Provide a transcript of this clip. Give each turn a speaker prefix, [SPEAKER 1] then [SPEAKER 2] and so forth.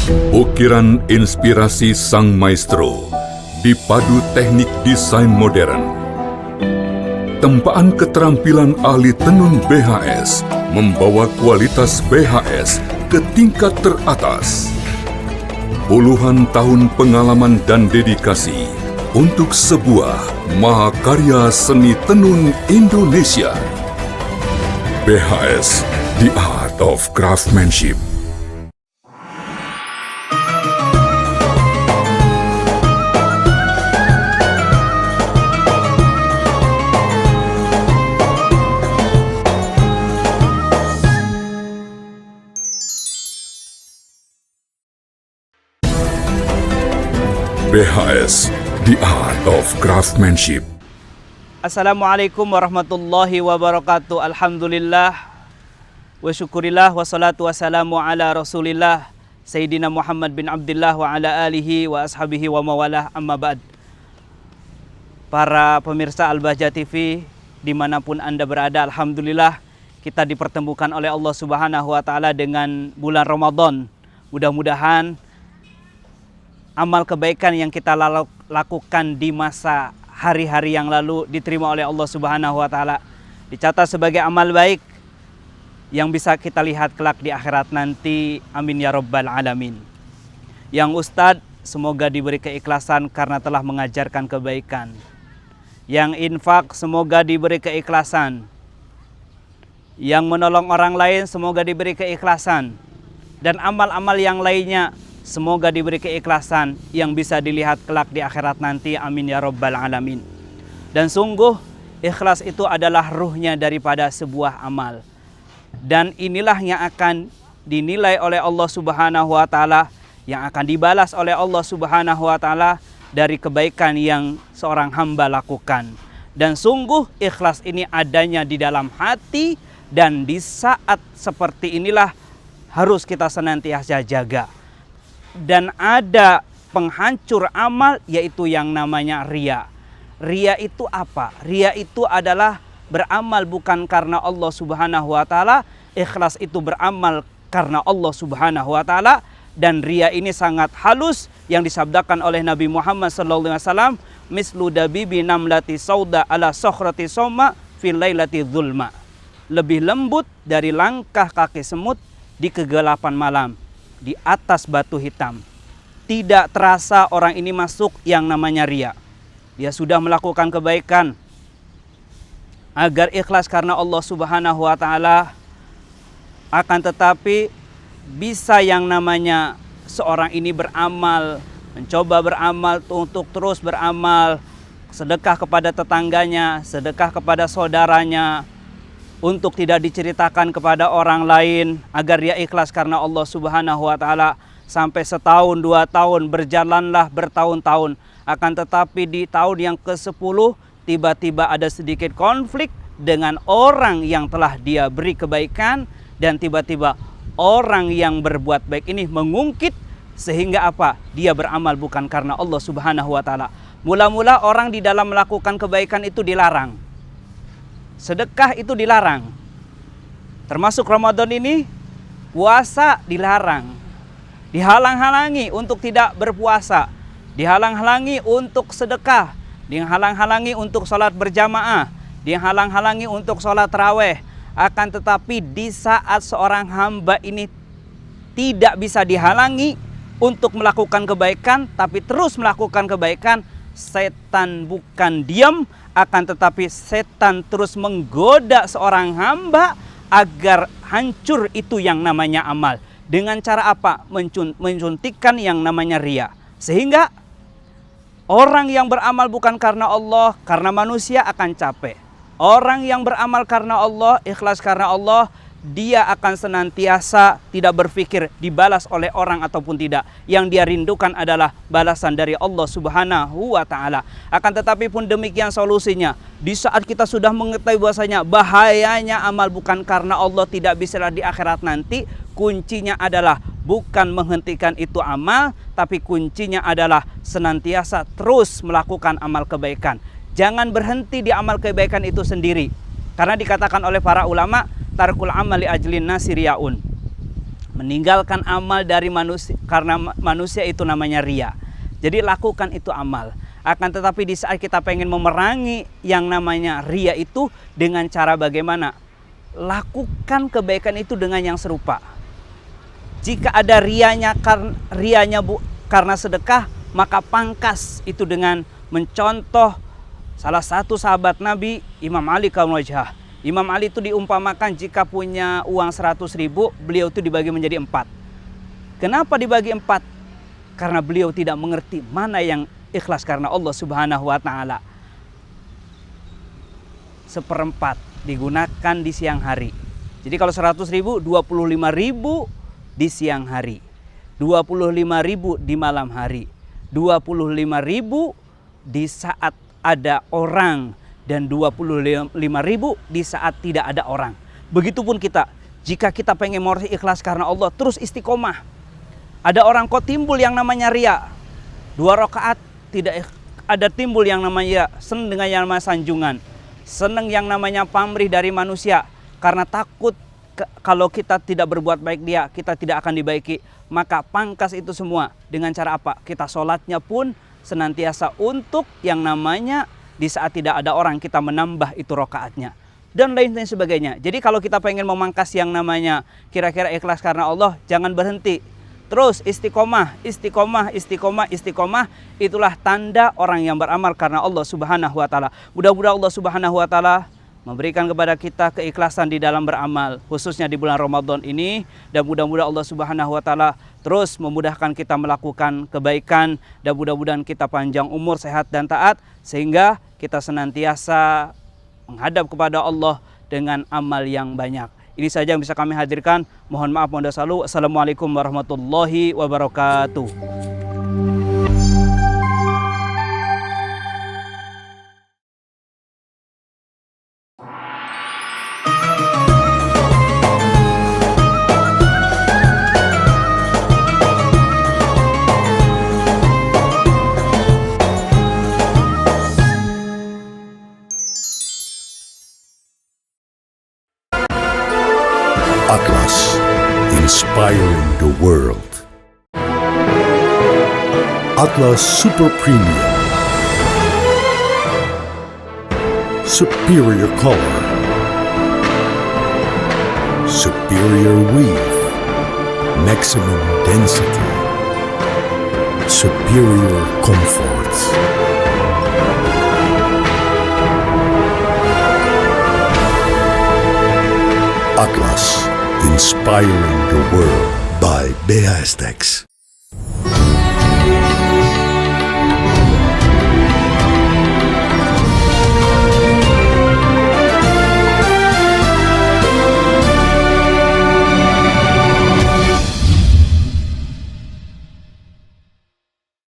[SPEAKER 1] Ukiran inspirasi sang maestro dipadu teknik desain modern. Tempaan keterampilan ahli tenun BHS membawa kualitas BHS ke tingkat teratas. Puluhan tahun pengalaman dan dedikasi untuk sebuah mahakarya seni tenun Indonesia. BHS, The Art of Craftsmanship. BHS, The Art of Craftsmanship.
[SPEAKER 2] Assalamualaikum warahmatullahi wabarakatuh. Alhamdulillah wa syukurillah wassalatu wassalamu ala rasulillah Sayyidina Muhammad bin Abdullah wa ala alihi wa ashabihi wa mawalah, amma ba'd. Para pemirsa Al-Bahjah TV dimanapun Anda berada, Alhamdulillah kita dipertemukan oleh Allah Subhanahu wa Ta'ala dengan bulan Ramadan. Mudah-mudahan amal kebaikan yang kita lakukan di masa hari-hari yang lalu diterima oleh Allah Subhanahu wa Ta'ala, dicatat sebagai amal baik yang bisa kita lihat kelak di akhirat nanti. Amin ya rabbal alamin. Yang Ustadz semoga diberi keikhlasan karena telah mengajarkan kebaikan. Yang infak semoga diberi keikhlasan. Yang menolong orang lain semoga diberi keikhlasan. Dan amal-amal yang lainnya semoga diberi keikhlasan yang bisa dilihat kelak di akhirat nanti. Amin ya rabbal alamin. Dan sungguh ikhlas itu adalah ruhnya daripada sebuah amal. Dan inilah yang akan dinilai oleh Allah Subhanahu wa Ta'ala, yang akan dibalas oleh Allah Subhanahu wa Ta'ala dari kebaikan yang seorang hamba lakukan. Dan sungguh ikhlas ini adanya di dalam hati, dan di saat seperti inilah harus kita senantiasa jaga. Dan ada penghancur amal, yaitu yang namanya ria. Ria itu apa? Ria itu adalah beramal bukan karena Allah Subhanahu wa Ta'ala. Ikhlas itu beramal karena Allah Subhanahu wa Ta'ala. Dan ria ini sangat halus yang disabdakan oleh Nabi Muhammad SAW, mislu dabibi namlati sauda ala sokhrati soma fil lailati zulma. Lebih lembut dari langkah kaki semut di kegelapan malam, di atas batu hitam. Tidak terasa orang ini masuk yang namanya ria. Dia sudah melakukan kebaikan agar ikhlas karena Allah Subhanahu wa Ta'ala, akan tetapi bisa yang namanya seorang ini beramal, mencoba beramal untuk terus beramal, sedekah kepada tetangganya, sedekah kepada saudaranya, untuk tidak diceritakan kepada orang lain, agar dia ikhlas karena Allah Subhanahu wa Ta'ala. Sampai setahun, 2 tahun, berjalanlah bertahun-tahun. Akan tetapi di tahun yang ke-10, tiba-tiba ada sedikit konflik dengan orang yang telah dia beri kebaikan. Dan tiba-tiba orang yang berbuat baik ini mengungkit, sehingga apa? Dia beramal bukan karena Allah Subhanahu wa Ta'ala. Mula-mula orang di dalam melakukan kebaikan itu dilarang. Sedekah itu dilarang. Termasuk Ramadan ini, puasa dilarang. Dihalang-halangi untuk tidak berpuasa. Dihalang-halangi untuk sedekah. Dihalang-halangi untuk sholat berjamaah. Dihalang-halangi untuk sholat tarawih. Akan tetapi di saat seorang hamba ini tidak bisa dihalangi untuk melakukan kebaikan, tapi terus melakukan kebaikan, setan bukan diam, akan tetapi setan terus menggoda seorang hamba agar hancur itu yang namanya amal. Dengan cara apa? Mensuntikkan yang namanya ria. Sehingga orang yang beramal bukan karena Allah, karena manusia akan capek. Orang yang beramal karena Allah, ikhlas karena Allah, dia akan senantiasa tidak berpikir dibalas oleh orang ataupun tidak. Yang dia rindukan adalah balasan dari Allah Subhanahu wa Ta'ala. Akan tetapi pun demikian solusinya. Di saat kita sudah mengetahui bahwasanya bahayanya amal bukan karena Allah, tidak bisa di akhirat nanti, kuncinya adalah bukan menghentikan itu amal, tapi kuncinya adalah senantiasa terus melakukan amal kebaikan. Jangan berhenti di amal kebaikan itu sendiri. Karena dikatakan oleh para ulama, tarkul amali ajlin nasi riyaun. meninggalkan amal dari manusia, karena manusia itu namanya ria. Jadi lakukan itu amal. Akan tetapi di saat kita pengen memerangi yang namanya ria itu dengan cara bagaimana? Lakukan kebaikan itu dengan yang serupa. Jika ada rianya karena sedekah, maka pangkas itu dengan mencontoh salah satu sahabat Nabi, Imam Ali Karramallahu wajhah. Imam Ali itu diumpamakan jika punya uang 100.000, beliau itu dibagi menjadi 4. Kenapa dibagi 4? Karena beliau tidak mengerti mana yang ikhlas karena Allah Subhanahu wa taala. 1/4 digunakan di siang hari. Jadi kalau 100.000, 25.000 di siang hari, 25.000 di malam hari, 25.000 di saat ada orang, dan 25.000 di saat tidak ada orang. Begitupun kita, jika kita pengen mau ikhlas karena Allah, terus istiqomah. Ada orang kok timbul yang namanya ria, 2 rakaat tidak ada timbul yang namanya senang dengan yang namanya sanjungan, senang yang namanya pamrih dari manusia, karena takut kalau kita tidak berbuat baik dia, kita tidak akan dibaiki. Maka pangkas itu semua dengan cara apa? Kita sholatnya pun senantiasa untuk yang namanya di saat tidak ada orang, kita menambah itu rokaatnya dan lain-lain sebagainya. Jadi kalau kita pengen memangkas yang namanya kira-kira ikhlas karena Allah, jangan berhenti. Terus istiqomah, istiqomah, istiqomah, istiqomah. Itulah tanda orang yang beramal karena Allah Subhanahu wa taala. Mudah-mudahan Allah Subhanahu wa taala memberikan kepada kita keikhlasan di dalam beramal, khususnya di bulan Ramadan ini, dan mudah-mudahan Allah Subhanahu wa taala terus memudahkan kita melakukan kebaikan, dan mudah-mudahan kita panjang umur, sehat dan taat, sehingga kita senantiasa menghadap kepada Allah dengan amal yang banyak. Ini saja yang bisa kami hadirkan. Mohon maaf, mohon dosa. Assalamualaikum warahmatullahi wabarakatuh.
[SPEAKER 3] Atlas, inspiring the world. Atlas Super Premium. Superior color. Superior weave. Maximum density. Superior comfort. Atlas, inspiring the world by BASTEX.